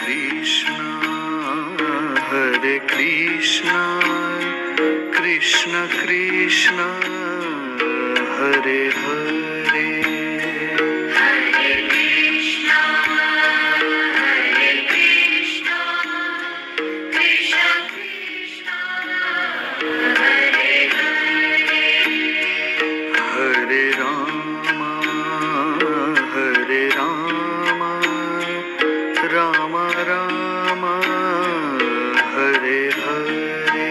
Krishna, Hare Krishna, Krishna Krishna, Hare Hare. Hare Krishna, Hare Krishna, Krishna Krishna, Hare Hare. Hare Rama, Hare Rama, Rama Rama, Hare Hare.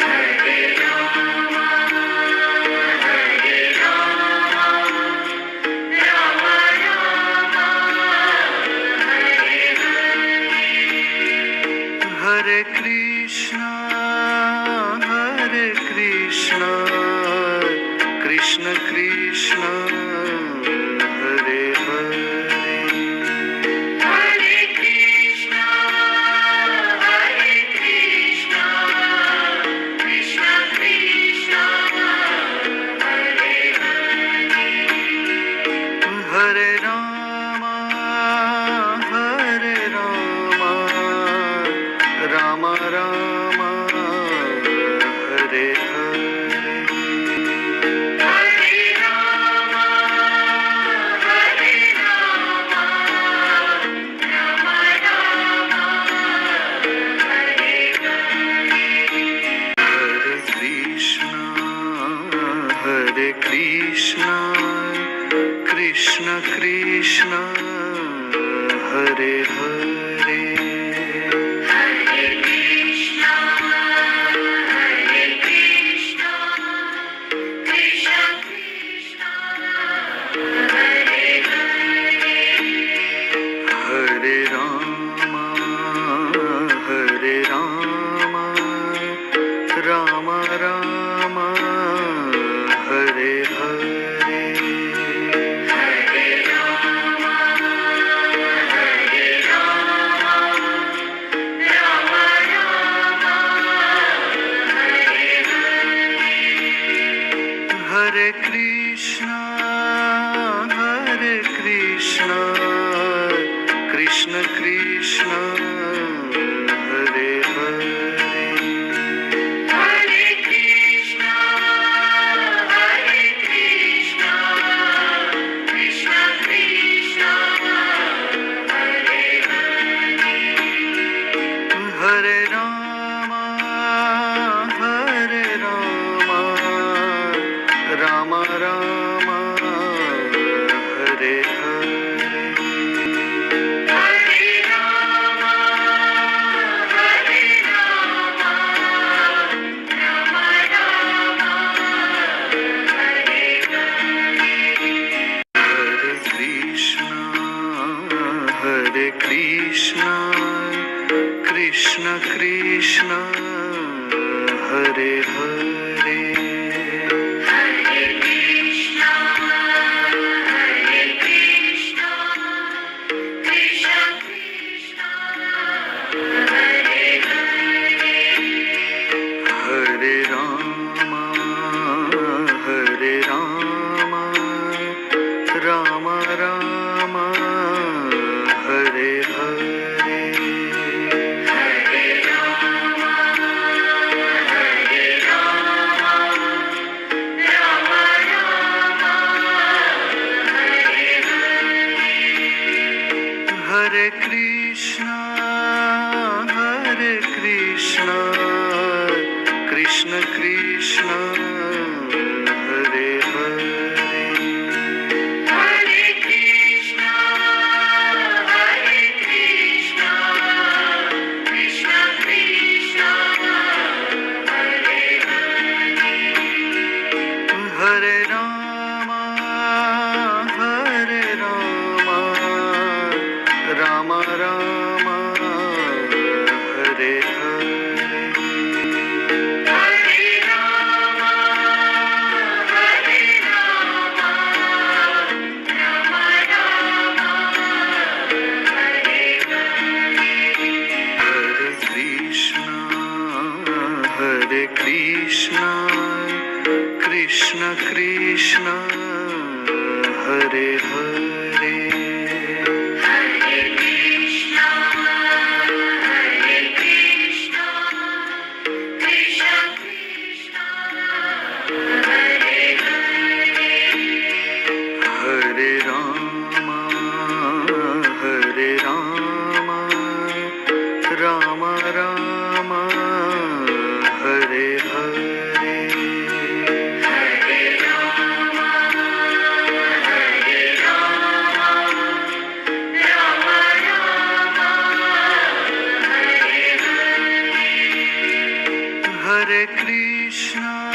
Hare Rama, Hare Rama, Rama Rama, Hare Hare. Hare Krishna, Krishna Krishna, Hare Hare. Hare Krishna, Hare Krishna, Krishna Krishna, Hare Hare. Hare Rama, Hare Rama, Rama Rama, Hare Hare. Hare Rama, Hare Rama, Rama Rama, Hare Hare. Hare Krishna, Krishna Krishna, Hare Hare. Hare Krishna, Hare Krishna, Krishna Krishna, Hare Hare. Hare Rama, Hare Rama, Rama Rama, Hare Hare. Hare Rama, Hare Rama, Rama Rama, Hare Hare. Hare Krishna, Krishna Krishna, Hare Hare. Hare Krishna, Hare Krishna, Krishna Krishna, Hare Hare. Hare Rama, Hare Rama, Rama Rama, Hare Hare. Hare Rama, Hare Rama, Rama Rama, Hare Hare. Hare Krishna, Krishna Krishna, Hare Hare. Hare Krishna, Hare Krishna, Krishna Krishna, Hare Hare. Hare Rama, Hare Rama, Rama Rama, Hare Hare. Hare Rama, Hare Rama, Rama Rama, Hare Hare. Hare Krishna, Krishna Krishna, Hare Hare. Hare Krishna, Hare Krishna, Krishna Krishna, Hare Hare. Hare Rama, Hare Rama, Rama Rama, Hare Hare. Hare Rama, Hare Rama, Rama Rama, Hare Hare. Hare Krishna, Krishna Krishna, Hare Hare. Hare Krishna, Hare Krishna,